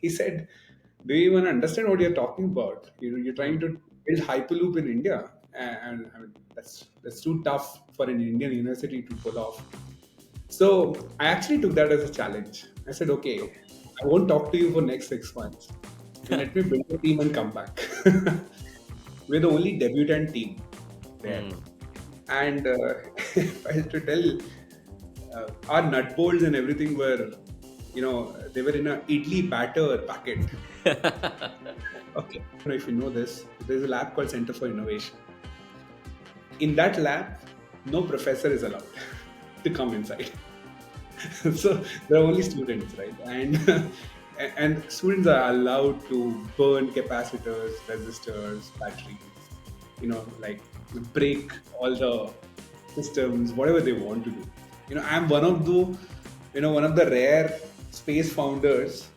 He said, "Do you even understand what you're talking about? You're trying Hmm. to build Hyperloop in India, and I mean, that's too tough for an Indian university to pull off." So I actually took that as a challenge. I said, "Okay, I won't talk to you for next 6 months. You let me build a team and come back." We're the only debutant team there, Hmm. and if I had to tell, our nut bolts and everything were, they were in a idli batter packet. Okay, I don't know if you know this. There's a lab called Center for Innovation. In that lab, no professor is allowed to come inside. So there are only students, right? And students are allowed to burn capacitors, resistors, batteries, like break all the systems, whatever they want to do. I'm one of the rare space founders,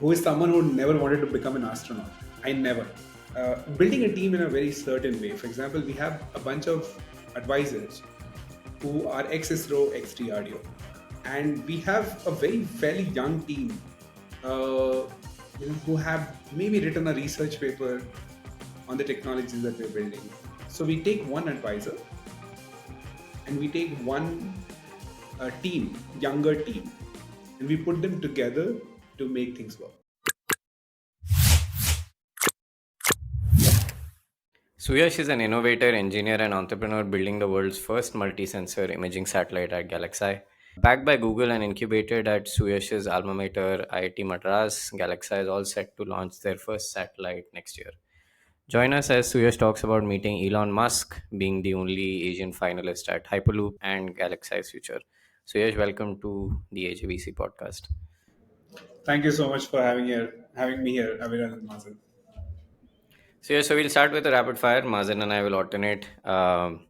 who is someone who never wanted to become an astronaut. I never. Building a team in a very certain way. For example, we have a bunch of advisors who are ex-ISRO, ex-DRDO, and we have a very fairly young team, who have maybe written a research paper on the technologies that we're building. So we take one advisor and we take one younger team, and we put them together to make things work. Suyash is an innovator, engineer, and entrepreneur building the world's first multi-sensor imaging satellite at GalaxEye. Backed by Google and incubated at Suyash's alma mater, IIT Madras, GalaxEye is all set to launch their first satellite next year. Join us as Suyash talks about meeting Elon Musk, being the only Asian finalist at Hyperloop, and GalaxEye's future. Suyash, welcome to the ajvc podcast. Thank you so much for having me here, Aviral and Mazin. So we'll start with a rapid fire. Mazen and I will alternate. The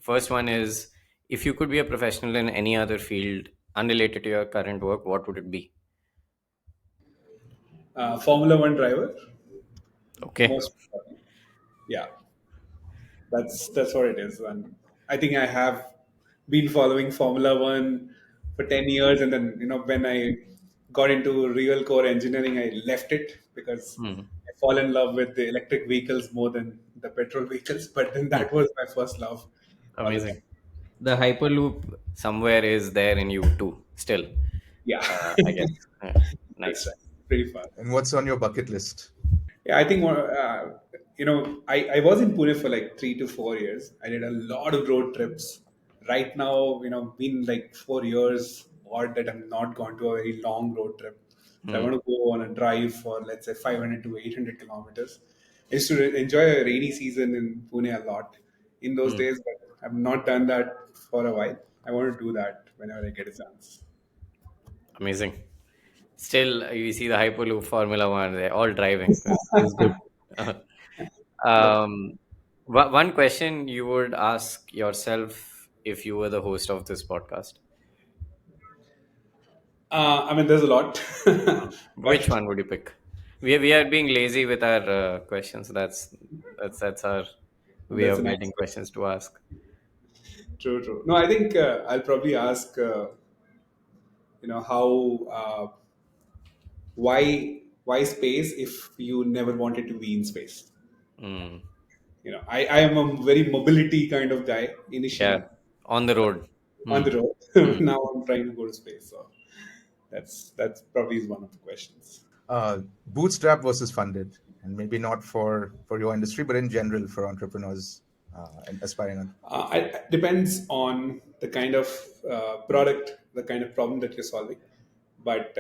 first one is, if you could be a professional in any other field unrelated to your current work, what would it be? Formula One driver, Okay. most yeah, that's what it is. And I think I have been following Formula One for 10 years, and then when I got into real core engineering, I left it because Hmm. I fall in love with the electric vehicles more than the petrol vehicles. But then Hmm. that was my first love all the Amazing. time. The Hyperloop somewhere is there in you too, still, Yeah, I guess. that's Nice. right. Pretty fun. And what's on your bucket list? Yeah, I think I was in Pune for like 3 to 4 years. I did a lot of road trips. Right now, been like 4 years odd that I've not gone to a very long road trip. So I Hmm. want to go on a drive for, let's say, 500 to 800 kilometers. I used to enjoy a rainy season in Pune a lot in those Hmm. days, but I've not done that for a while. I want to do that whenever I get a chance. Amazing. Still, you see the Hyperloop Formula One, they're all driving. It's good. But One question you would ask yourself if you were the host of this podcast. I mean, there's a lot, Which but one would you pick? We are being lazy with our questions. That's our way that's a of nice getting question. questions to ask. True, true. No, I think I'll probably ask, how, why space if you never wanted to be in space? Mm, I am a very mobility kind of guy yeah, initially, on the but road. on Mm, the mm. road. Now I'm trying to go to space. So that's probably is one of the questions. Bootstrap versus funded, and maybe not for your industry, but in general for entrepreneurs and aspiring on. It depends on the kind of product, the kind of problem that you're solving. But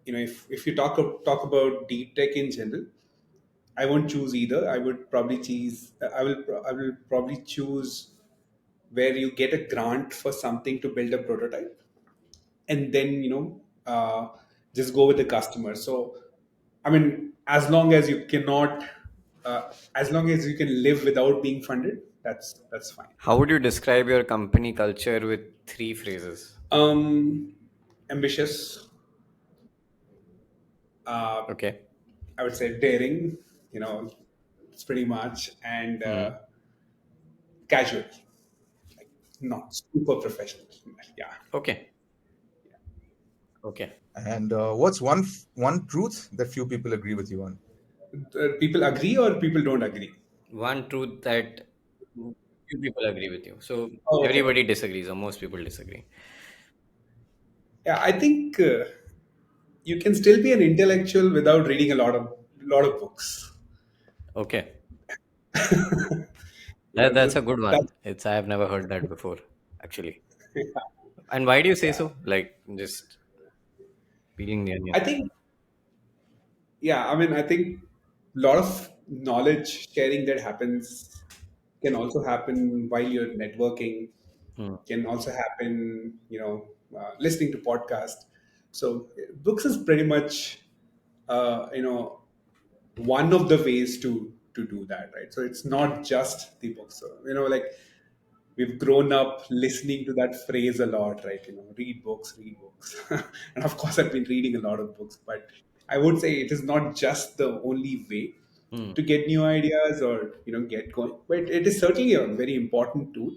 if you talk about deep tech in general, I won't choose either. I would probably choose. I will probably choose where you get a grant for something to build a prototype, and then just go with the customer. So, I mean, as long as you can live without being funded, that's fine. How would you describe your company culture with three phrases? Um, Ambitious. Uh, Okay. I would say daring. You know, it's pretty much, and Mm, casual, like not super professional. Yeah. okay. Okay. And what's one truth that few people agree with you on? People agree or people don't agree? One truth that few people agree with you. So Oh, okay. everybody disagrees, or most people disagree. Yeah, I think you can still be an intellectual without reading a lot of books. Okay. You know, That's a good one. that's It's I have never heard that before, actually. And why do you say yeah. so? Like just peeling the onion. I think yeah. I mean, I think a lot of knowledge sharing that happens can also happen while you're networking. Hmm. Can also happen, listening to podcast. So books is pretty much, you know, one of the ways to do that, right? So it's not just the books. So like we've grown up listening to that phrase a lot, right? Read books, and of course I've been reading a lot of books, but I would say it is not just the only way Hmm. to get new ideas or get going, but it is certainly a very important tool.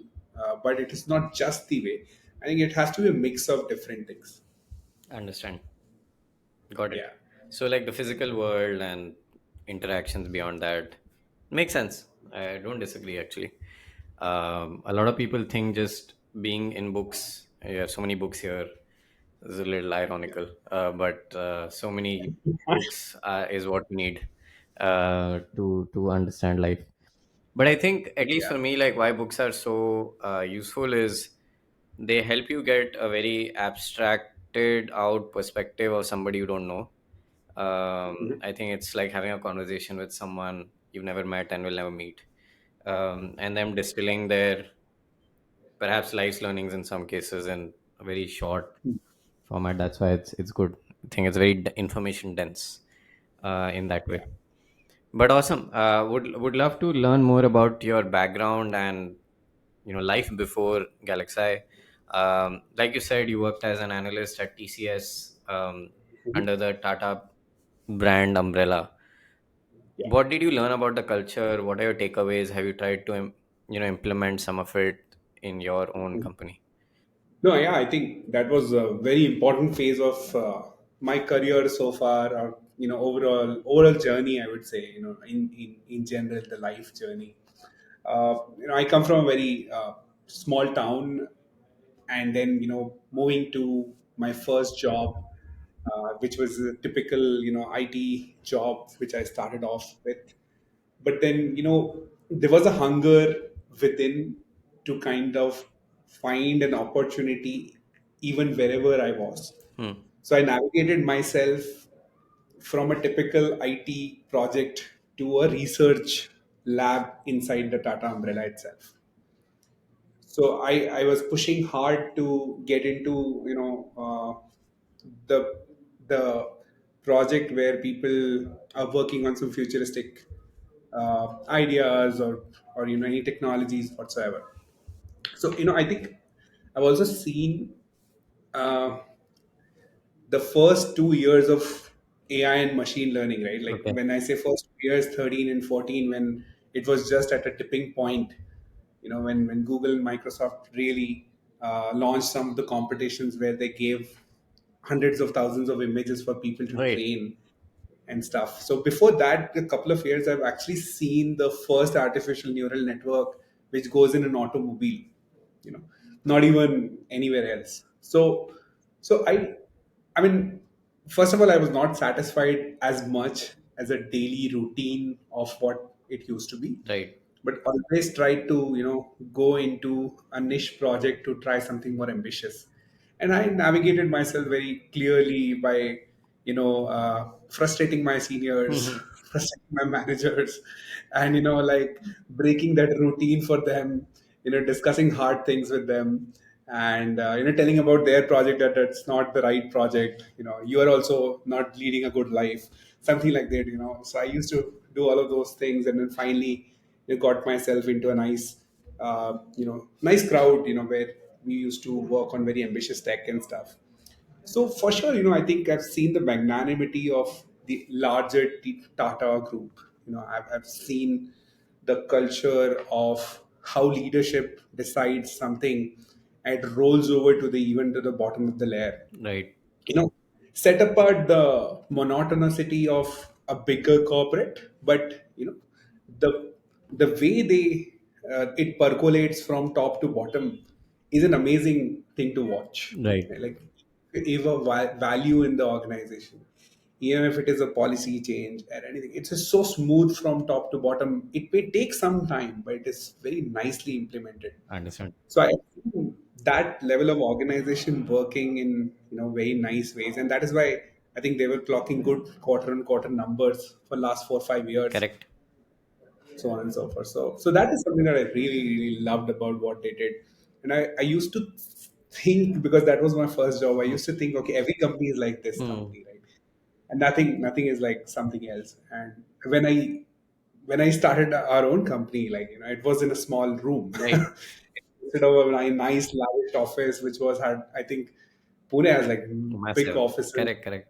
But it is not just the way. I think it has to be a mix of different things. Understand. Got it. Yeah. So like the physical world and interactions beyond that makes sense. I don't disagree actually. A lot of people think just being in books, you have so many books here, is a little ironical, but so many books is what we need to understand life. But I think, at least Yeah. for me, like why books are so useful is they help you get a very abstracted out perspective of somebody you don't know. Mhm. I think it's like having a conversation with someone you've never met and will never meet, and them distilling their perhaps life's learnings in some cases in a very short format. That's why it's good. I think it's very information dense in that way. Yeah. But awesome. Would love to learn more about your background and life before GalaxEye. Like you said, you worked as an analyst at TCS Mhm. under the Tata brand umbrella. Yeah. What did you learn about the culture? What are your takeaways? Have you tried to implement some of it in your own company? No, yeah, I think that was a very important phase of my career so far, or overall journey. I would say, in general, the life journey. I come from a very small town, and then moving to my first job, which was a typical IT job, which I started off with. But then there was a hunger within to kind of find an opportunity even wherever I was. Hmm. So I navigated myself from a typical IT project to a research lab inside the Tata umbrella itself. So I was pushing hard to get into the the project where people are working on some futuristic ideas or any technologies whatsoever. So I think I've also seen uh, the first 2 years of AI and machine learning, right? Like Okay. when I say first 2 years, 13 and 14, when it was just at a tipping point, when Google and Microsoft really launched some of the competitions where they gave hundreds of thousands of images for people to Right. train and stuff. So before that, a couple of years, I've actually seen the first artificial neural network which goes in an automobile, you know, not even anywhere else. So I mean, first of all, I was not satisfied as much as a daily routine of what it used to be, Right. but always tried to go into a niche project to try something more ambitious. And I navigated myself very clearly by frustrating my seniors, Mhm. frustrating my managers, and like breaking that routine for them, discussing hard things with them, and telling about their project that it's not the right project. You are also not leading a good life, something like that. So I used to do all of those things, and then finally got myself into a nice crowd, where we used to work on very ambitious tech and stuff. So for sure, I think I've seen the magnanimity of the larger Tata group. I've seen the culture of how leadership decides something and rolls over to the even to the bottom of the layer. Right. set apart the monotonicity of a bigger corporate, but the the way they it percolates from top to bottom is an amazing thing to watch. Right. Like, if a value in the organization, even if it is a policy change or anything, it's just so smooth from top to bottom. It may take some time, but it is very nicely implemented. I understand. So I think that level of organization working in very nice ways, and that is why I think they were clocking good quarter on quarter numbers for last 4 5 years, Correct. so on and so forth. So that is something that I really really loved about what they did, and I used to think, because that was my first job. I Hmm. used to think, okay, every company is like this Hmm. company, right? And nothing is like something else. And when I started our own company, like it was in a small room Right. instead of a nice lavish office, which was had I think Pune has like big Massive. offices. Correct. Correct.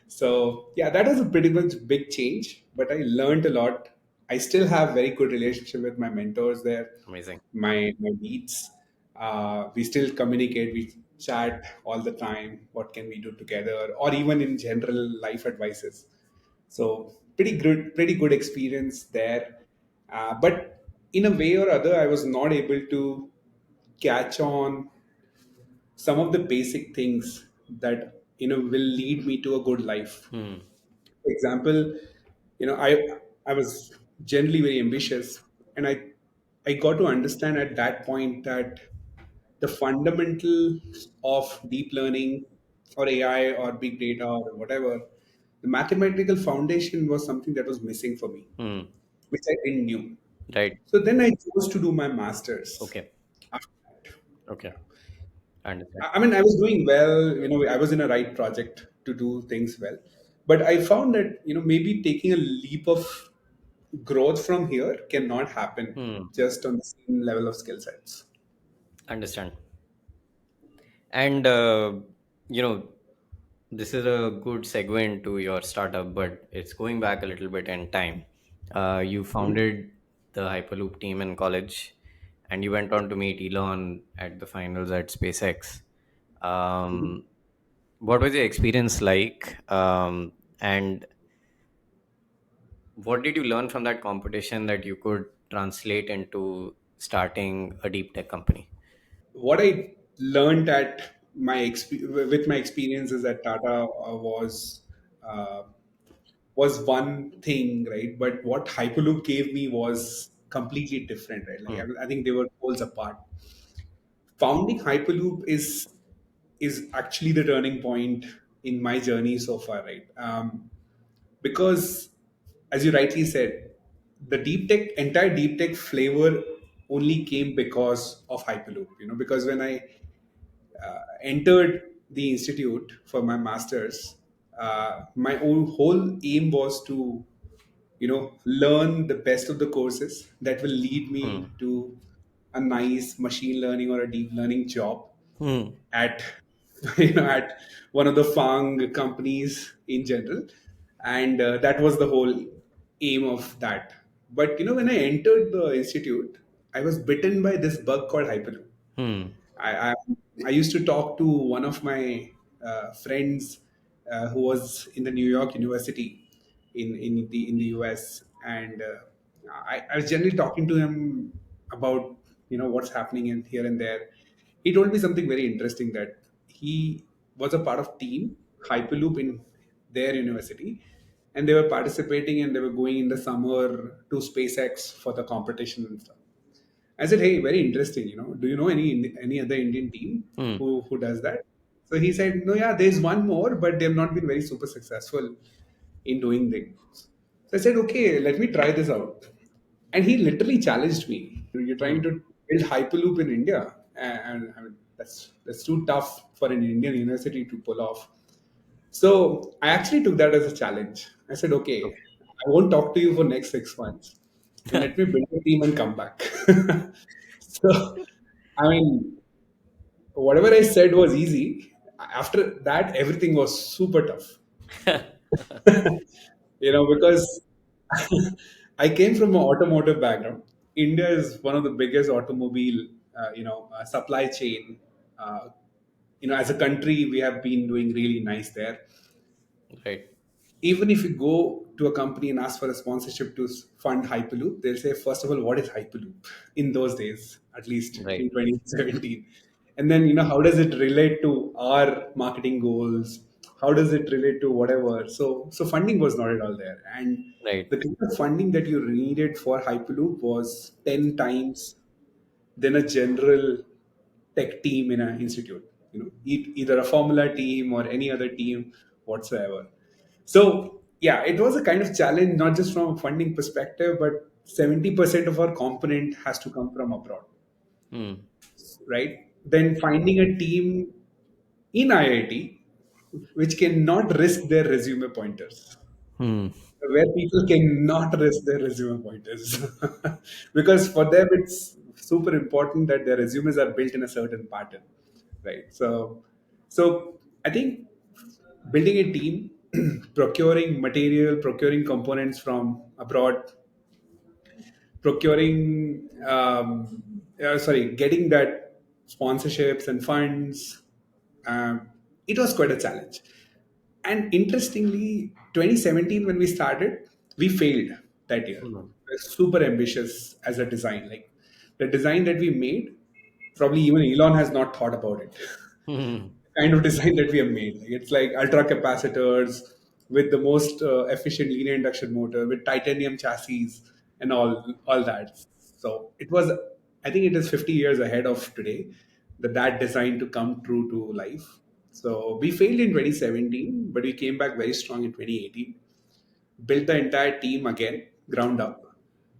So yeah, that was a pretty much big change, but I learned a lot. I still have very good relationship with my mentors there, Amazing. my leads. We still communicate, we chat all the time. What can we do together, or even in general life advices. So pretty good experience there. But in a way or other, I was not able to catch on some of the basic things that will lead me to a good life. Hmm. For example, I was generally very ambitious, and I got to understand at that point that the fundamentals of deep learning or AI or big data or whatever, the mathematical foundation was something that was missing for me, Hmm. which I didn't knew. Right. So then I chose to do my masters. Okay. After that. Okay. I understand. I mean, I was doing well, I was in a right project to do things well. But I found that, maybe taking a leap of growth from here cannot happen Hmm. just on the same level of skill sets. Understand. And you know, this is a good segue into your startup, but it's going back a little bit in time. You Mhm. founded the Hyperloop team in college, and you went on to meet Elon at the finals at SpaceX. Mhm. Um, what was your experience like? And what did you learn from that competition that you could translate into starting a deep tech company? What I learned at with my experiences at Tata uh, was one thing, right? But what Hyperloop gave me was completely different, right? Like Hmm. I think they were poles apart. Founding Hyperloop is actually the turning point in my journey so far, right? Because, as you rightly said, the entire deep tech flavor only came because of Hyperloop. Because when I entered the institute for my masters, my whole aim was to learn the best of the courses that will lead Hmm. me to a nice machine learning or a deep learning job Hmm. at at one of the FANG companies in general, and that was the whole aim of that. But when I entered the institute, I was bitten by this bug called Hyperloop. Hmm. I, I I used to talk to one of my friends who was in the New York University in the US, and I was generally talking to him about what's happening in here and there. He told me something very interesting, that he was a part of Team Hyperloop in their university, and they were participating and they were going in the summer to SpaceX for the competition and stuff. I said, "Hey, very interesting. Do you know any other Indian team Hmm. who does that?" So he said, "No, yeah, there's one more, but they've not been very super successful in doing things." So I said, "Okay, let me try this out." And he literally challenged me. You're trying Hmm. to build Hyperloop in India, and I mean, that's too tough for an Indian university to pull off. So I actually took that as a challenge. I said, okay, I won't talk to you for next 6 months. Let me build a team and come back. So, I mean, whatever I said was easy. After that, everything was super tough. Because I came from an automotive background. India is one of the biggest automobile, supply chain. Uh, as a country, we have been doing really nice there. Right. Even if you go to a company and ask for a sponsorship to fund Hyperloop, they'll say, first of all, what is Hyperloop in those days, at least Right. in 2017? And then, how does it relate to our marketing goals? How does it relate to whatever? So funding was not at all there. And Right. the kind of funding that you needed for Hyperloop was 10 times than a general tech team in an institute, either a formula team or any other team whatsoever. So yeah, it was a kind of challenge, not just from a funding perspective, but 70% of our component has to come from abroad, Hmm. right? Then finding a team in IIT which cannot risk their resume pointers, Hmm. where people cannot risk their resume pointers because for them it's super important that their resumes are built in a certain pattern, right? So I think building a team, procuring material, procuring components from abroad, procuring getting that sponsorships and funds, um, it was quite a challenge. And interestingly, 2017 when we started, we failed that year. Hmm. We were super ambitious as a design. Like the design that we made, probably even Elon has not thought about it. Hmm. Kind of design that we have made. Like, it's like ultra capacitors with the most efficient linear induction motor with titanium chassis and all that. So it was, I think it is 50 years ahead of today that design to come true to life. So we failed in 2017, but we came back very strong in 2018. Built the entire team again, ground up,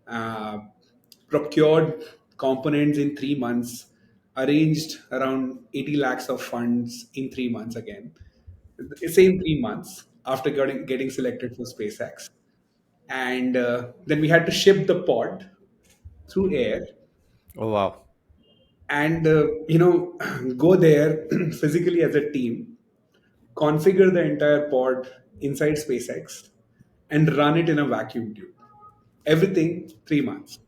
uh, procured components in 3 months, arranged around 80 lakhs of funds in 3 months again. The same 3 months after getting selected for SpaceX. And then we had to ship the pod through air Oh wow. and, go there physically as a team, configure the entire pod inside SpaceX, and run it in a vacuum tube. Everything 3 months.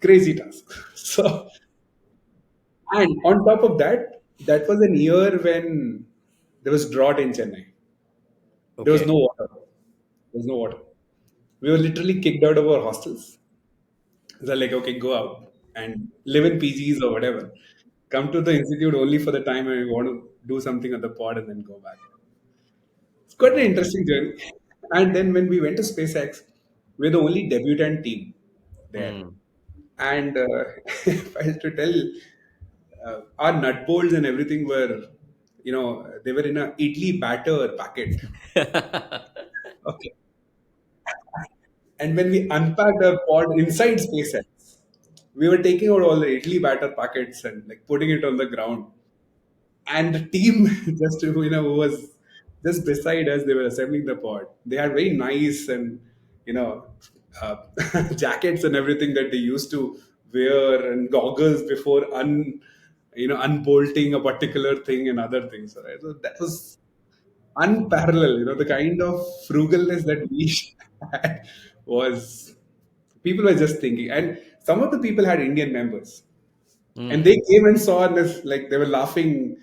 Crazy task. So, and on top of that, that was an year when there was drought in Chennai. There was Okay. no water. There was no water. We were literally kicked out of our hostels. They're like, okay, go out and live in PGs or whatever. Come to the institute only for the time when we want to do something on the pod and then go back. It's quite an Oh. interesting journey. And then when we went to SpaceX, we're the only debutant team there. Hmm. And if I had to tell, our nut bolts and everything were, they were in a idli batter packet. Okay. And when we unpacked our pod inside SpaceX, we were taking out all the idli batter packets and like putting it on the ground. And the team just who was just beside us, they were assembling the pod. They had very nice and you know uh, jackets and everything that they used to wear and goggles before unbolting a particular thing and other things, right? So that was unparalleled. The kind of frugalness that we had was, people were just thinking. And some of the people had Indian members, and Hmm. they came and saw this, like they were laughing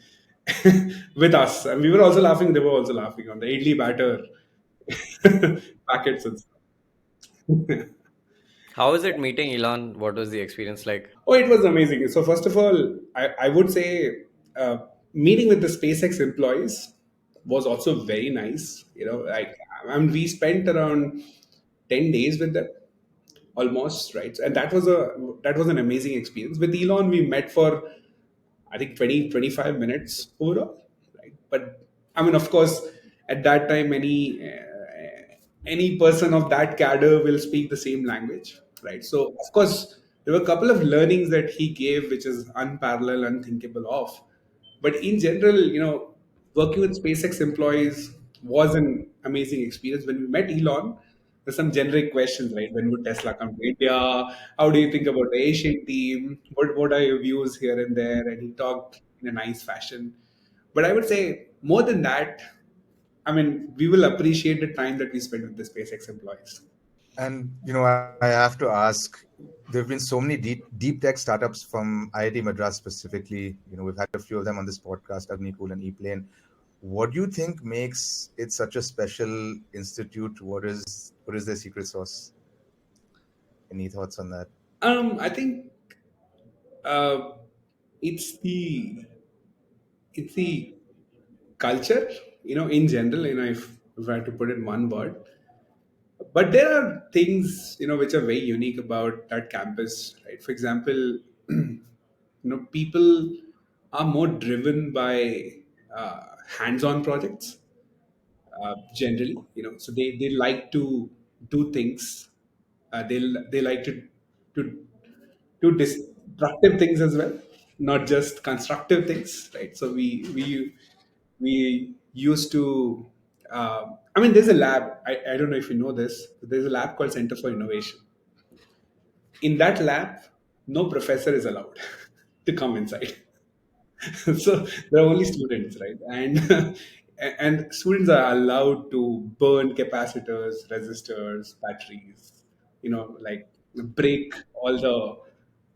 with us, and we were also laughing. They were also laughing on the idli batter packets and stuff. How was it meeting Elon? What was the experience like? Oh, it was amazing. So first of all, I would say uh, meeting with the SpaceX employees was also very nice. Like, we spent around 10 days with them almost, right? And that was an amazing experience. With Elon, we met for I think 20-25 minutes overall, right? But I mean, of course, at that time, any person of that cadre will speak the same language, right? So, of course, there were a couple of learnings that he gave, which is unparalleled, unthinkable of. But in general, working with SpaceX employees was an amazing experience. When we met Elon, there's some generic questions, right? When would Tesla come to India? How do you think about the Asian team? What are your views here and there? And he talked in a nice fashion. But I would say more than that, I mean, we will appreciate the time that we spend with the SpaceX employees. And I have to ask, there have been so many deep tech startups from IIT Madras specifically. We've had a few of them on this podcast, Agnicool and ePlane. What do you think makes it such a special institute? What is their secret sauce? Any thoughts on that? I think uh, it's the culture, in general, if I had to put it in one word. But there are things, which are very unique about that campus, right? For example, people are more driven by hands-on projects, generally, so they like to do things. They like to do destructive things as well, not just constructive things, right? So we used to. I mean, there's a lab. I don't know if you know this. But there's a lab called Center for Innovation. In that lab, no professor is allowed to come inside. So there are only students, right? And and students are allowed to burn capacitors, resistors, batteries, like break all the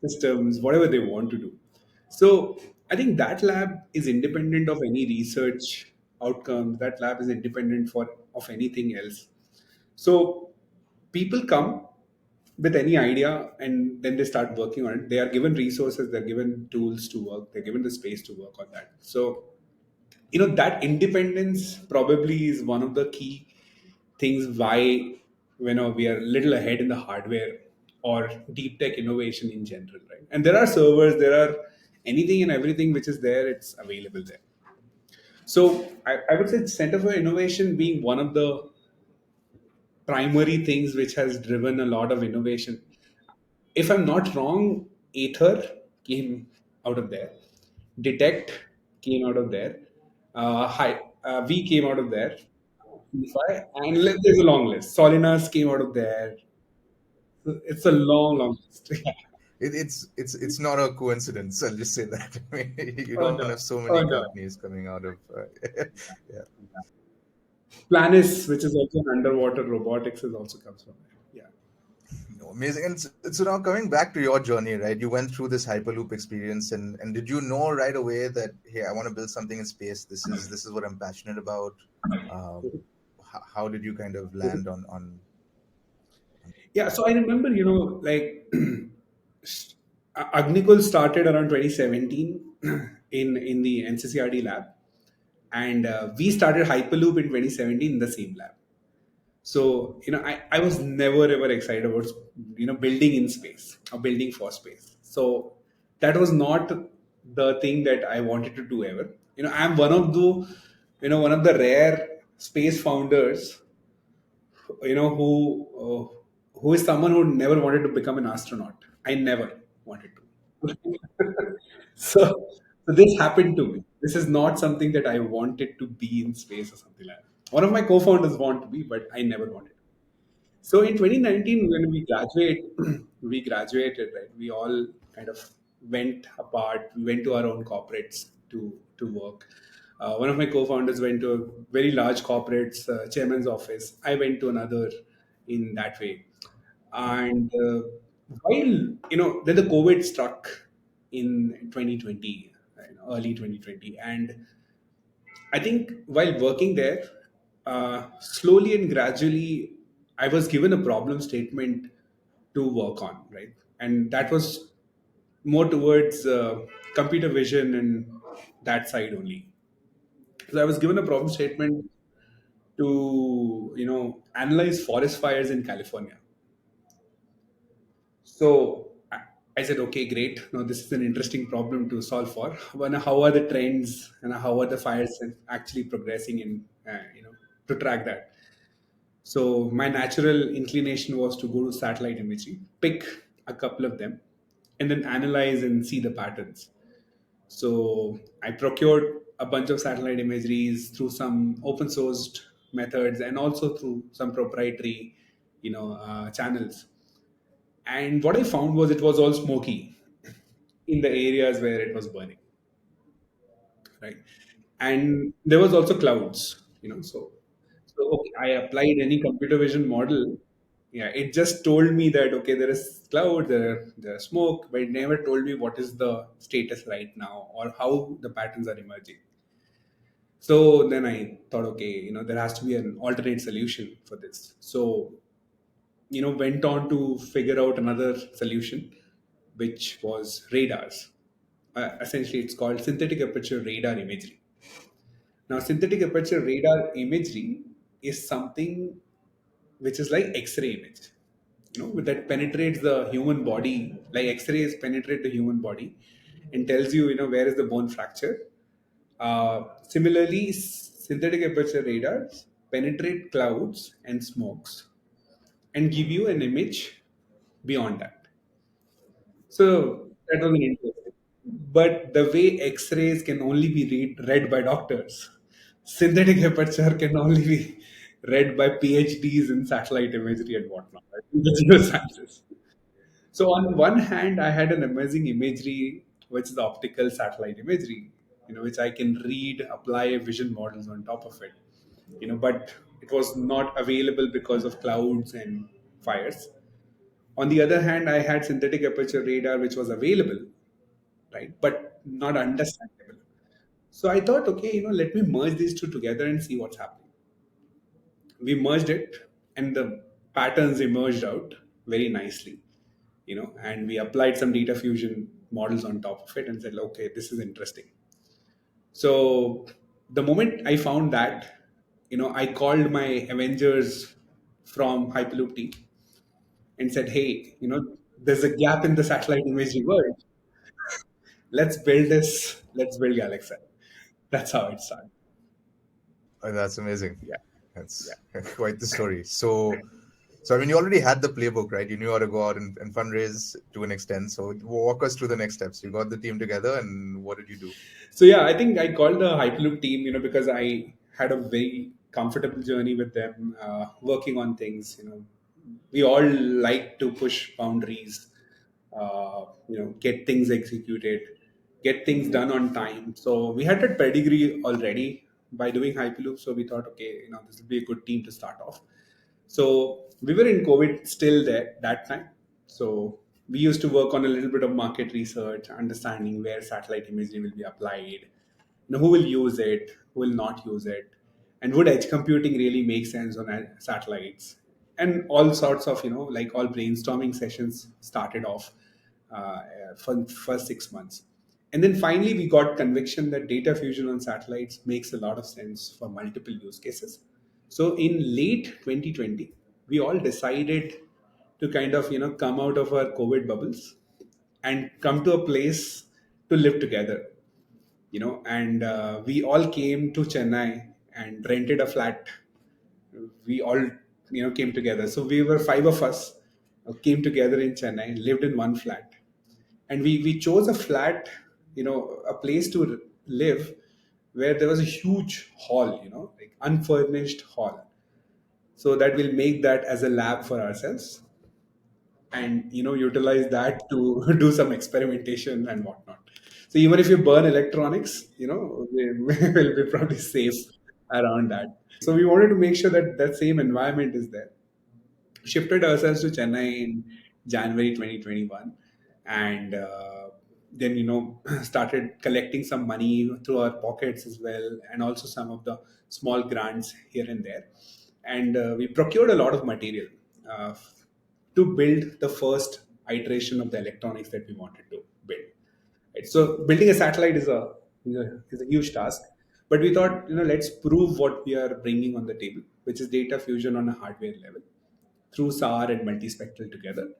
systems, whatever they want to do. So I think that lab is independent of any research outcome. That lab is independent for of anything else. So people come with any idea and then they start working on it. They are given resources, they're given tools to work, they're given the space to work on that. So that independence probably is one of the key things why we are a little ahead in the hardware or deep tech innovation in general, right? And there are servers, there are anything and everything which is there, it's available there. So I would say Center for Innovation being one of the primary things which has driven a lot of innovation. If I'm not wrong, Aether came out of there. Detect came out of there. We came out of there. DeFi, and there's a long list. Solinas came out of there. So it's a long, long list. It's not a coincidence. I'll just say that. I mean, you Oh don't no, have so oh many no. companies coming out of. Yeah. Planis, which is also an underwater robotics, is also comes from there. Yeah. No, amazing. And so now coming back to your journey, right? You went through this Hyperloop experience, and did you know right away that, hey, I want to build something in space. This is what I'm passionate about. Um, how did you kind of land on? Yeah, so I remember, like Agnikul started around 2017 in the NCCRD lab, and we started Hyperloop in 2017 in the same lab. So I was never ever excited about building in space or building for space. So that was not the thing that I wanted to do ever. I'm one of the rare space founders who is someone who never wanted to become an astronaut. I never wanted to. So this happened to me. This is not something that I wanted to be in space or something like that. One of my co-founders want to be, but I never wanted to. So in 2019, when we graduated, right? We all kind of went apart. We went to our own corporates to work. One of my co-founders went to a very large corporate's chairman's office. I went to another in that way. And while then the COVID struck in 2020, early 2020, and I think while working there, slowly and gradually, I was given a problem statement to work on, right? And that was more towards computer vision and that side only. So I was given a problem statement to, analyze forest fires in California. So I said, okay, great. Now this is an interesting problem to solve for. How are the trends and how are the fires actually progressing in, to track that? So my natural inclination was to go to satellite imaging, pick a couple of them, and then analyze and see the patterns. So I procured a bunch of satellite imageries through some open sourced methods and also through some proprietary, channels. And what I found was it was all smoky in the areas where it was burning, right? And there was also clouds, so okay, I applied any computer vision model Yeah, it just told me that okay, there is cloud, there is smoke, but it never told me what is the status right now or how the patterns are emerging. So then I thought, okay, there has to be an alternate solution for this. So went on to figure out another solution, which was radars. Essentially, it's called synthetic aperture radar imagery. Now, synthetic aperture radar imagery is something which is like X-ray image, that penetrates the human body, like X-rays penetrate the human body and tells you, where is the bone fracture. Similarly, synthetic aperture radars penetrate clouds and smokes and give you an image beyond that. So that was an interesting. But the way X-rays can only be read by doctors, synthetic aperture can only be read by PhDs in satellite imagery and whatnot, right? In the geosciences. So on one hand, I had an amazing imagery, which is the optical satellite imagery, which I can read, apply vision models on top of it, but it was not available because of clouds and fires. On the other hand, I had synthetic aperture radar, which was available, right, but not understandable. So I thought, okay, let me merge these two together and see what's happening. We merged it, and the patterns emerged out very nicely, and we applied some data fusion models on top of it and said, okay, this is interesting. So the moment I found that, I called my Avengers from Hyperloop team and said, hey, there's a gap in the satellite imagery world. Let's build GalaxEye. That's how it started. That's amazing. Yeah. Yeah. That's quite the story. So I mean, you already had the playbook, right? You knew how to go out and fundraise to an extent. So walk us through the next steps. You got the team together, and what did you do? So yeah, I think I called the Hyperloop team, because I had a very comfortable journey with them, working on things. We all like to push boundaries, get things executed, get things done on time. So we had that pedigree already by doing Hyperloop. So we thought, okay, this would be a good team to start off. So we were in COVID still there that time. So we used to work on a little bit of market research, understanding where satellite imagery will be applied, who will use it, who will not use it, and would edge computing really make sense on satellites, and all sorts of like all brainstorming sessions started off for first 6 months. And then finally, we got conviction that data fusion on satellites makes a lot of sense for multiple use cases. So in late 2020, we all decided to kind of come out of our COVID bubbles and come to a place to live together. And we all came to Chennai and rented a flat. We all came together. So we were five of us, came together in Chennai, lived in one flat, and we chose a flat, a place to live where there was a huge hall, like unfurnished hall, so that we'll make that as a lab for ourselves, and utilize that to do some experimentation and whatnot. So even if you burn electronics, we will be probably safe around that. So we wanted to make sure that that same environment is there. Shifted ourselves to Chennai in January 2021, and then started collecting some money through our pockets as well, and also some of the small grants here and there, and we procured a lot of material uh, to build the first iteration of the electronics that we wanted to build. Right? So building a satellite is a huge task, but we thought let's prove what we are bringing on the table, which is data fusion on a hardware level through SAR and multispectral together.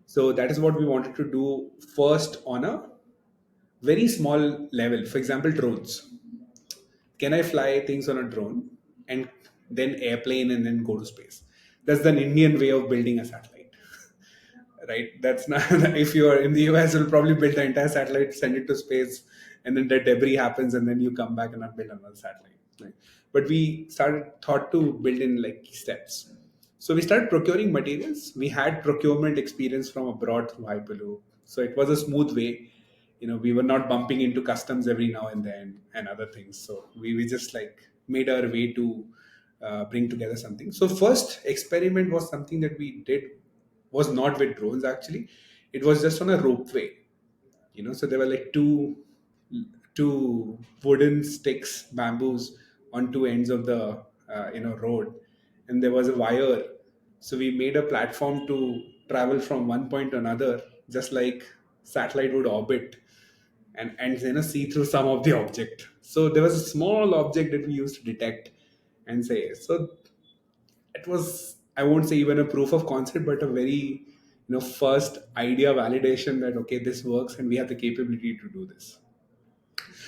So that is what we wanted to do first on a very small level. For example, drones. Can I fly things on a drone and then airplane and then go to space? That's the Indian way of building a satellite, right? That's not, if you are in the US, you'll probably build the entire satellite, send it to space, and then the debris happens, and then you come back and build another satellite. Right? But we thought to build in like steps. So we started procuring materials. We had procurement experience from abroad through Hyperloop. So it was a smooth way. We were not bumping into customs every now and then and other things. So we just like made our way to bring together something. So first experiment was something that we did was not with drones actually. It was just on a ropeway. So there were like two wooden sticks, bamboos, on two ends of the road, and there was a wire. So we made a platform to travel from one point to another, just like satellite would orbit, and see through some of the object. So there was a small object that we used to detect and say. So it was, I won't say even a proof of concept, but a very first idea validation that okay, this works and we have the capability to do this.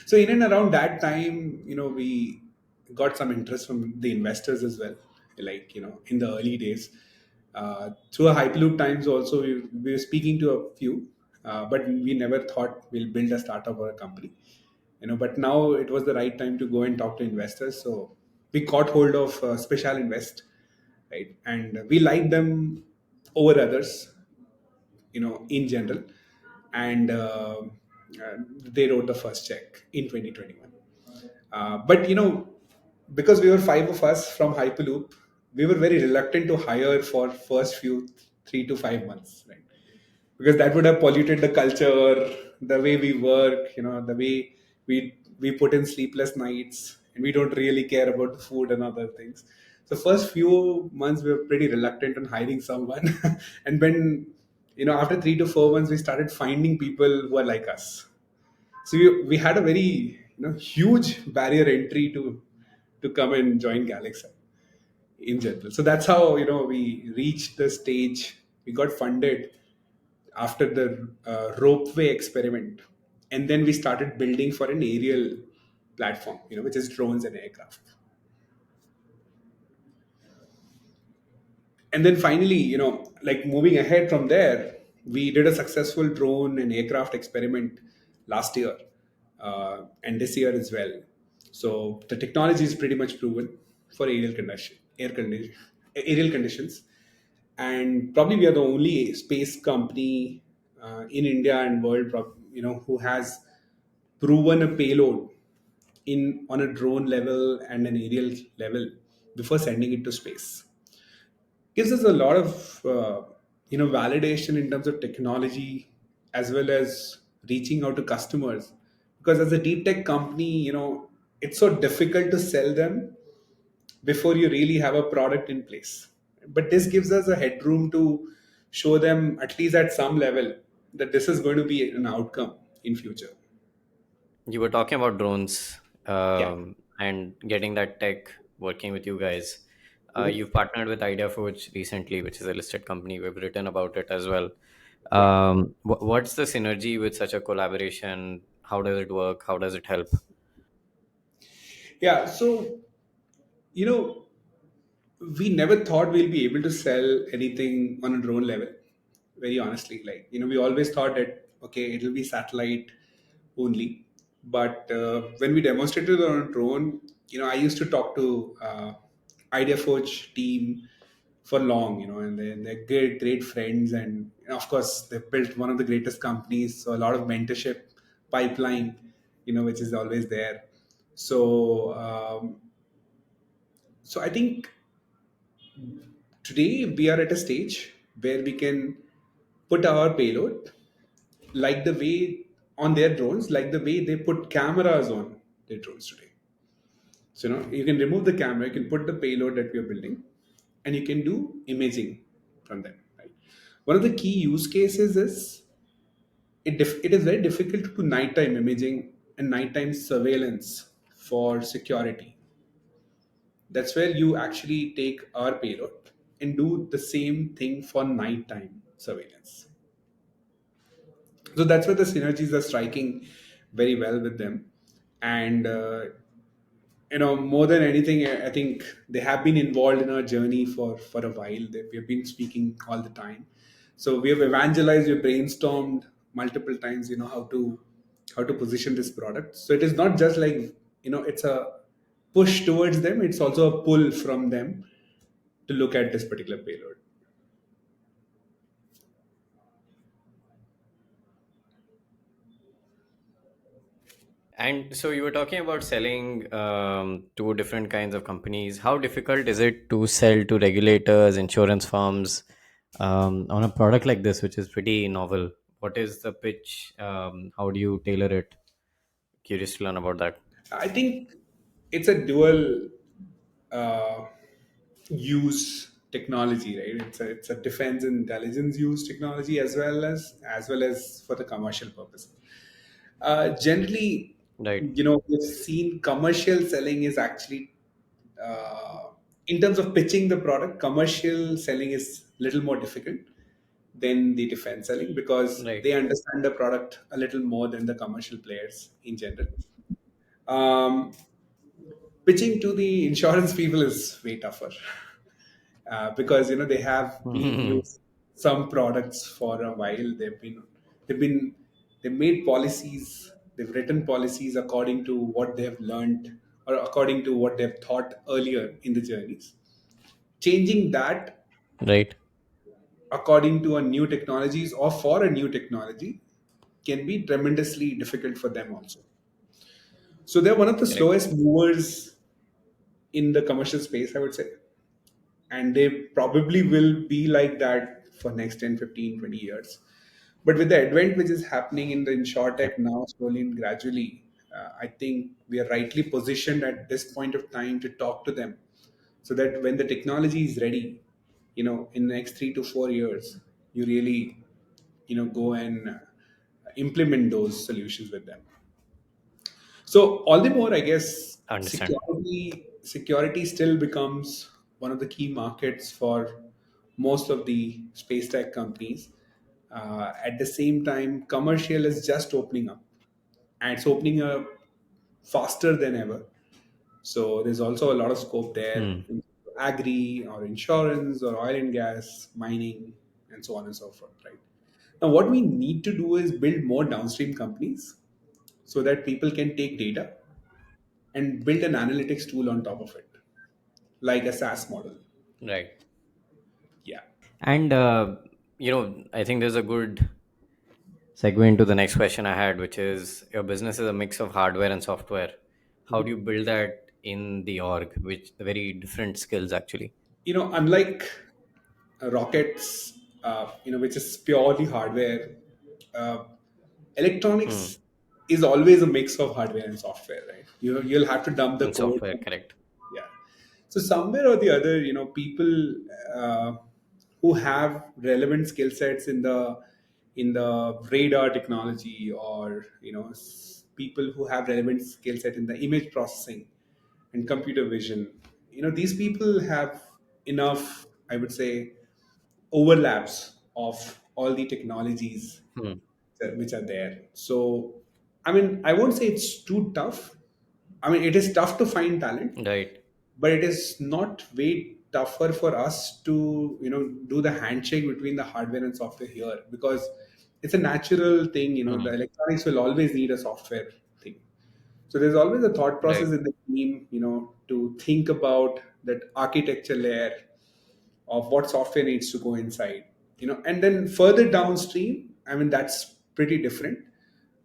So in and around that time, we got some interest from the investors as well. Like in the early days, through a Hyperloop times also, we were speaking to a few, but we never thought we'll build a startup or a company. But now it was the right time to go and talk to investors. So we caught hold of Special Invest, right? And we liked them over others, in general. And they wrote the first check in 2021. But because we were five of us from Hyperloop, we were very reluctant to hire for first few 3 to 5 months, right? Because that would have polluted the culture, the way we work, the way we put in sleepless nights, and we don't really care about the food and other things. So first few months we were pretty reluctant on hiring someone, and when after 3 to 4 months we started finding people who are like us. So we had a very huge barrier entry to come and join GalaxEye in general. So that's how we reached the stage. We got funded after the ropeway experiment, and then we started building for an aerial platform, which is drones and aircraft. And then finally, like moving ahead from there, we did a successful drone and aircraft experiment last year, and this year as well. So the technology is pretty much proven for aerial conditions. And probably we are the only space company in India and world, who has proven a payload in on a drone level and an aerial level before sending it to space. Gives us a lot of validation in terms of technology, as well as reaching out to customers, because as a deep tech company, it's so difficult to sell them before you really have a product in place. But this gives us a headroom to show them, at least at some level, that this is going to be an outcome in future. You were talking about drones, Yeah. and getting that tech working with you guys. Mhm. You've partnered with Ideaforge recently, which is a listed company. We've written about it as well. Yeah. What's the synergy with such a collaboration? How does it work? How does it help? Yeah. So, you know, we never thought we'll be able to sell anything on a drone level, very honestly. Like, we always thought that, okay, it'll be satellite only. But when we demonstrated on a drone, I used to talk to Ideaforge team for long, and they're great, great friends. And of course, they've built one of the greatest companies. So a lot of mentorship pipeline, which is always there. So, so I think today we are at a stage where we can put our payload like the way on their drones, like the way they put cameras on their drones today. So you can remove the camera, you can put the payload that we are building, and you can do imaging from them. Right. One of the key use cases is it is very difficult to do nighttime imaging and nighttime surveillance for security. That's where you actually take our payload and do the same thing for nighttime surveillance. So that's where the synergies are striking very well with them. And more than anything, I think they have been involved in our journey for a while. We've been speaking all the time. So we have evangelized, we've brainstormed multiple times, how to position this product. So it is not just like, it's a push towards them, it's also a pull from them to look at this particular payload. And so you were talking about selling to different kinds of companies. How difficult is it to sell to regulators, insurance firms, on a product like this, which is pretty novel? What is the pitch? How do you tailor it? Curious to learn about that. I think it's a dual uh, use technology, right? It's a defense and intelligence use technology as well as for the commercial purpose. Generally, Right, we've seen commercial selling is actually, uh, in terms of pitching the product, commercial selling is little more difficult than the defense selling because right, they understand the product a little more than the commercial players in general. Um, Pitching to the insurance people is way tougher because they have been used some products for a while. They've been they've made policies. They've written policies according to what they've learned or according to what they've thought earlier in the journeys. Changing that right, according to a new technologies or for a new technology can be tremendously difficult for them also. So they're one of the correct, slowest movers in the commercial space, I would say. And they probably will be like that for next 10, 15, 20 years. But with the advent which is happening in the insurtech now, slowly and gradually, I think we are rightly positioned at this point of time to talk to them so that when the technology is ready, in the next 3 to 4 years, you really, go and implement those solutions with them. So all the more, I guess, understand. security still becomes one of the key markets for most of the space tech companies. At the same time, commercial is just opening up, and it's opening up faster than ever. So there's also a lot of scope there Hmm. in agri or insurance or oil and gas, mining, and so on and so forth. Right now, what we need to do is build more downstream companies so that people can take data and build an analytics tool on top of it, like a SaaS model. Right. Yeah. And I think there's a good segue into the next question I had, which is your business is a mix of hardware and software. How do you build that in the org, which very different skills actually? Unlike rockets, which is purely hardware, uh, Hmm. electronics is always a mix of hardware and software, right? You'll have to dump the And code. software, correct. Yeah. So somewhere or the other, people uh, who have relevant skill sets in the radar technology, or people who have relevant skill set in the image processing and computer vision, these people have enough, I would say, overlaps of all the technologies Hmm. which are there. So, I mean, I won't say it's too tough. I mean, it is tough to find talent, Right. but it is not way tougher for us to do the handshake between the hardware and software here, because it's a natural thing. Hmm. The electronics will always need a software thing. So there's always a thought Right. process in the team, to think about that architecture layer of what software needs to go inside, and then further downstream, I mean, that's pretty different.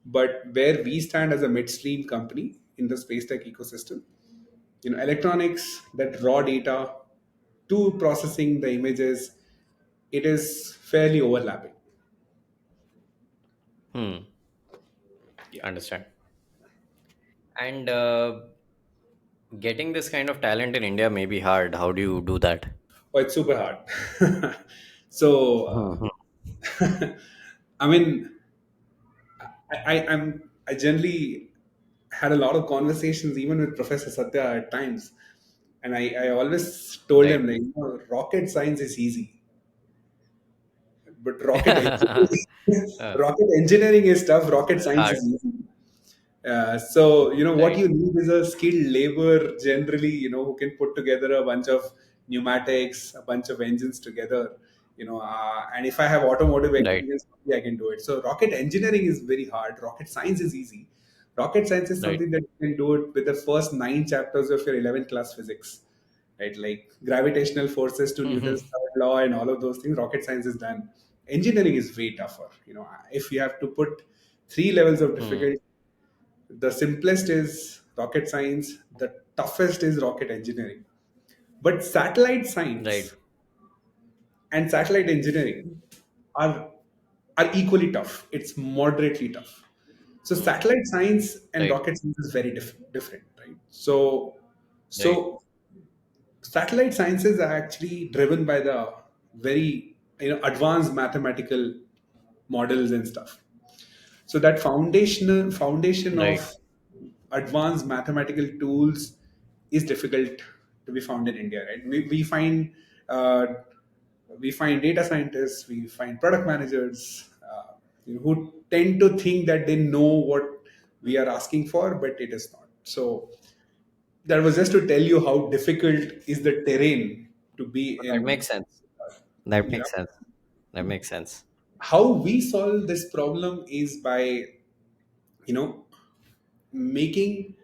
But where we stand as a midstream company in the space tech ecosystem, electronics, that raw data to processing the images, it is fairly overlapping. Hmm. Yeah. Understand. And getting this kind of talent in India may be hard. How do you do that? Oh, it's super hard. So, Mhm. I mean, I generally had a lot of conversations even with Professor Satya at times, and I always told him, Right. like, rocket science is easy, but rocket engineering, Uh, rocket engineering is tough. Rocket science hard. is easy. So what Right. you need is a skilled labor generally, who can put together a bunch of pneumatics, a bunch of engines together, and if I have automotive Right. experience, maybe I can do it. So rocket engineering is very hard. Rocket science is easy. Rocket science is Right. something that you can do it with the first 9 chapters of your 11th class physics, right? Like gravitational forces to Newton's Mhm. third law and all of those things. Rocket science is done. Engineering is way tougher. If you have to put three levels of Hmm. difficulty, The simplest is rocket science, the toughest is rocket engineering. But satellite Right. science and satellite engineering are are equally tough. It's moderately tough. So Hmm. satellite science and Right. rocket science is very different, right? So Right. so satellite sciences are actually driven by the very advanced mathematical models and stuff. So that foundation Right. of advanced mathematical tools is difficult to be found in India, right? Uh, we find data scientists, we find product managers who tend to think that they know what we are asking for, but it is not. So that was just to tell you how difficult is the terrain to be That in. makes sense. That You know, makes sense. That makes sense. how we solve this problem is by making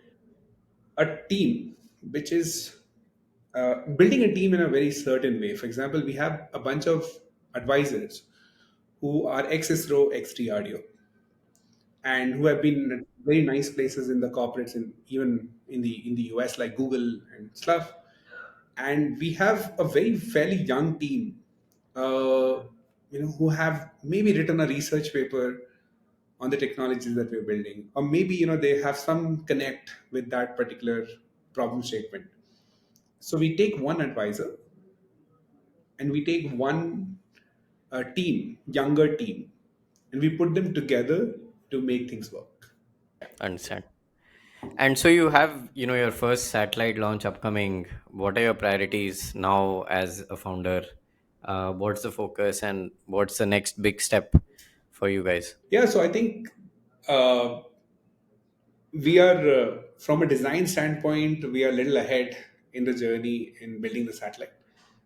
a team which is building a team in a very certain way. For example, we have a bunch of advisors who are ex ISRO, ex DRDO, and who have been in very nice places in the corporates and even in the US like Google and stuff. And we have a very fairly young team, who have maybe written a research paper on the technologies that we're building, or maybe they have some connect with that particular problem statement. So we take one advisor and we take one team, younger team, and we put them together to make things work. Understand. And so you have, your first satellite launch upcoming. What are your priorities now as a founder? What's the focus and what's the next big step for you guys? Yeah, so I think uh, we are, from a design standpoint, we are a little ahead in the journey in building the satellite.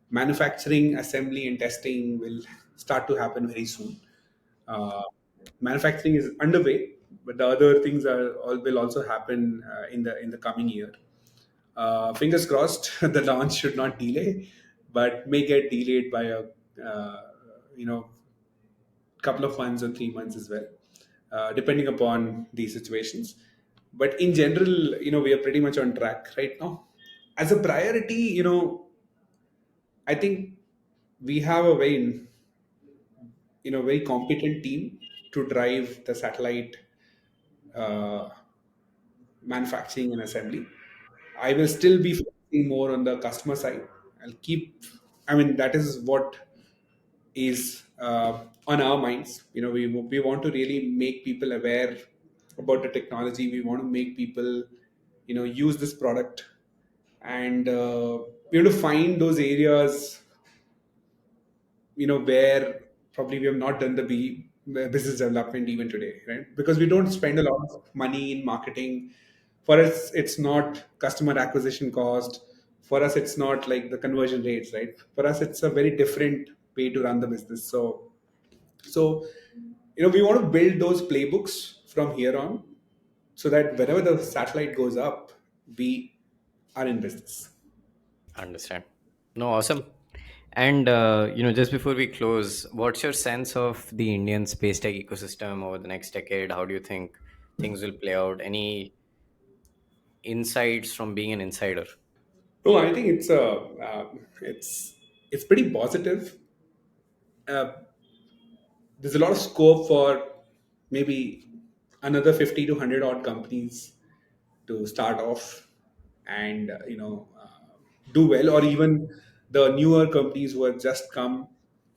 Manufacturing, assembly, and testing will start to happen very soon. Uh, Manufacturing is underway, but the other things will also happen in the coming year. Fingers crossed, the launch should not delay, but may get delayed by a uh, you know couple of months or 3 months as well, depending upon these situations. But in general, we are pretty much on track right now. As a priority, I think we have a very competent team to drive the satellite uh, manufacturing and assembly. I will still be focusing more on the customer side. I'll keep, I mean, that is what is on our minds. We want to really make people aware about the technology. We want to make people, use this product, and we have to find those areas, where probably we have not done the business development even today, right? Because we don't spend a lot of money in marketing. For us, it's not customer acquisition cost. For us, it's not like the conversion rates, right? For us, it's a very different way to run the business. So we want to build those playbooks from here on, so that whenever the satellite goes up, we are in business. Understand. No, awesome. And just before we close, what's your sense of the Indian space tech ecosystem over the next decade? How do you think things will play out? Any insights from being an insider? No, I think it's pretty positive. Uh, there's a lot of scope for maybe another 50 to 100 odd companies to start off and do well, or even the newer companies who have just come,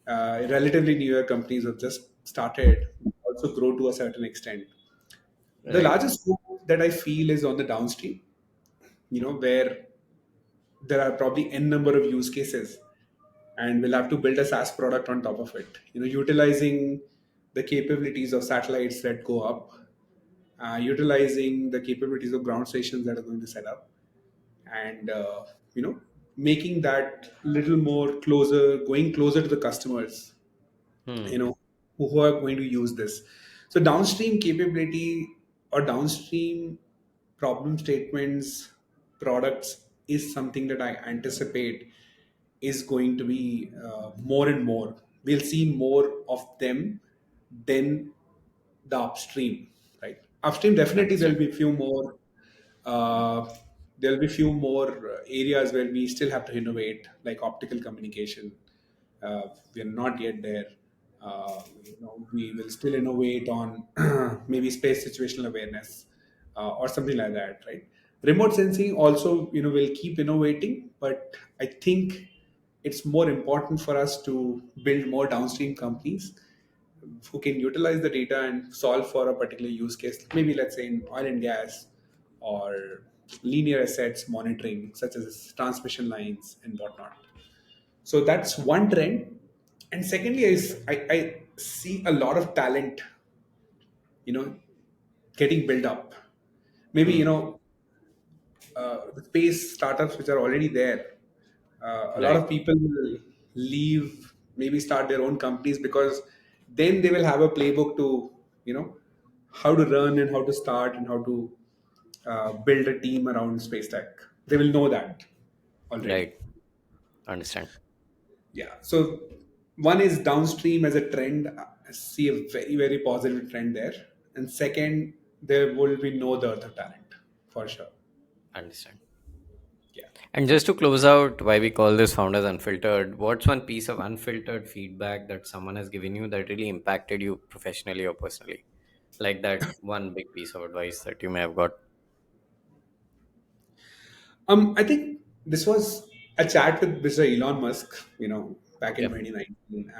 relatively newer companies who have just started, also grow to a certain extent. The Right. largest scope that I feel is on the downstream, where there are probably n number of use cases, and we'll have to build a SaaS product on top of it. Utilizing the capabilities of satellites that go up, utilizing the capabilities of ground stations that are going to set up, and making that little more closer, going closer to the customers, Hmm. who are going to use this. So downstream capability or downstream problem statements, products, is something that I anticipate is going to be more and more. We'll see more of them than the upstream, right? Upstream, definitely Understand. uh, there'll be few more areas where we still have to innovate, like optical communication. We are not yet there. We will still innovate on maybe space situational awareness, or something like that, right? Remote sensing also, will keep innovating, but I think it's more important for us to build more downstream companies who can utilize the data and solve for a particular use case, maybe let's say in oil and gas or linear assets monitoring, such as transmission lines and whatnot. So that's one trend. And secondly, I see a lot of talent, you know, getting built up. Maybe, Hmm. the space startups which are already there, a lot Right. of people will leave, maybe start their own companies, because then they will have a playbook to, you know, how to run and how to start and how to build a team around space tech. They will know that already. Right. Understand. Yeah. So one is downstream as a trend. I see a very, very positive trend there. And second, there will be no dearth of talent for sure. Understand. Yeah. And just to close out why we call this Founders Unfiltered, what's one piece of unfiltered feedback that someone has given you that really impacted you professionally or personally? Like that one big piece of advice that you may have got. I think this was a chat with Mr. Elon Musk, back in Yep. 2019.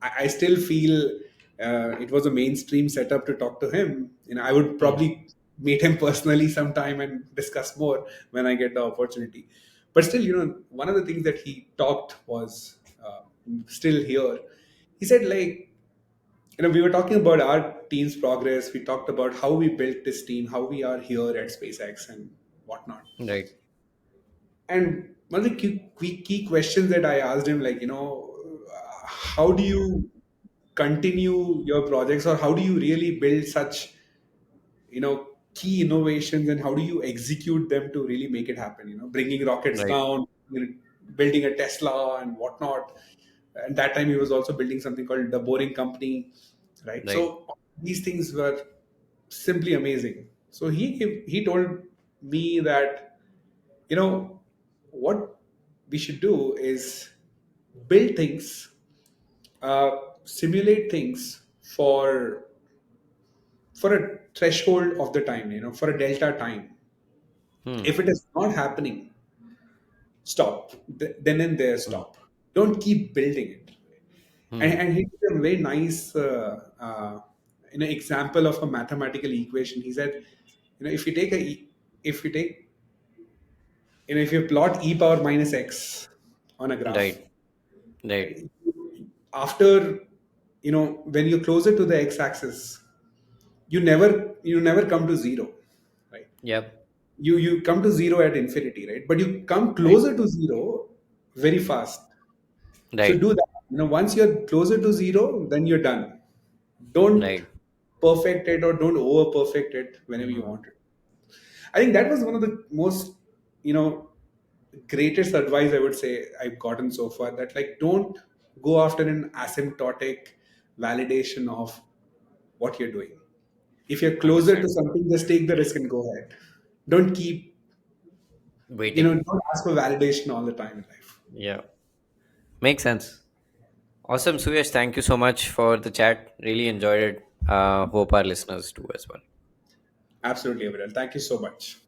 I still feel it was a mainstream setup to talk to him. I would Hmm. probably meet him personally sometime and discuss more when I get the opportunity. But still, one of the things that he talked was still here. He said, like, we were talking about our team's progress. We talked about how we built this team, how we are here at SpaceX and whatnot. Right. And one of the key questions that I asked him, like, how do you continue your projects, or how do you really build such, key innovations, and how do you execute them to really make it happen? Bringing rockets Right. down, building a Tesla and whatnot. And that time he was also building something called the Boring Company, right? Right. So these things were simply amazing. So he told me that, what we should do is build things, uh, simulate things for a threshold of the time, for a delta time. Hmm. If it is not happening, stop. Then and there, Hmm. stop. Don't keep building it. and, Hmm. and he did a very nice example of a mathematical equation. He said, if you take if you take if you plot e power minus x on a graph, Right. Right. right? After, when you're closer to the x-axis, you never come to zero, right? Yep. You come to zero at infinity, right? But you come Right. closer to zero very fast. So Right. do that. Once you're closer to zero, then you're done. Don't Right. perfect it or don't over perfect it whenever you want it. I think that was one of the most, you know greatest advice I would say I've gotten so far. That, like, don't go after an asymptotic validation of what you're doing. If you're closer to Understand. something, just take the risk and go ahead. Don't keep, Waiting. don't ask for validation all the time in life. Yeah. Makes sense. Awesome, Suyash. Thank you so much for the chat. Really enjoyed it. Hope our listeners do as well. Absolutely, Aviral. Thank you so much.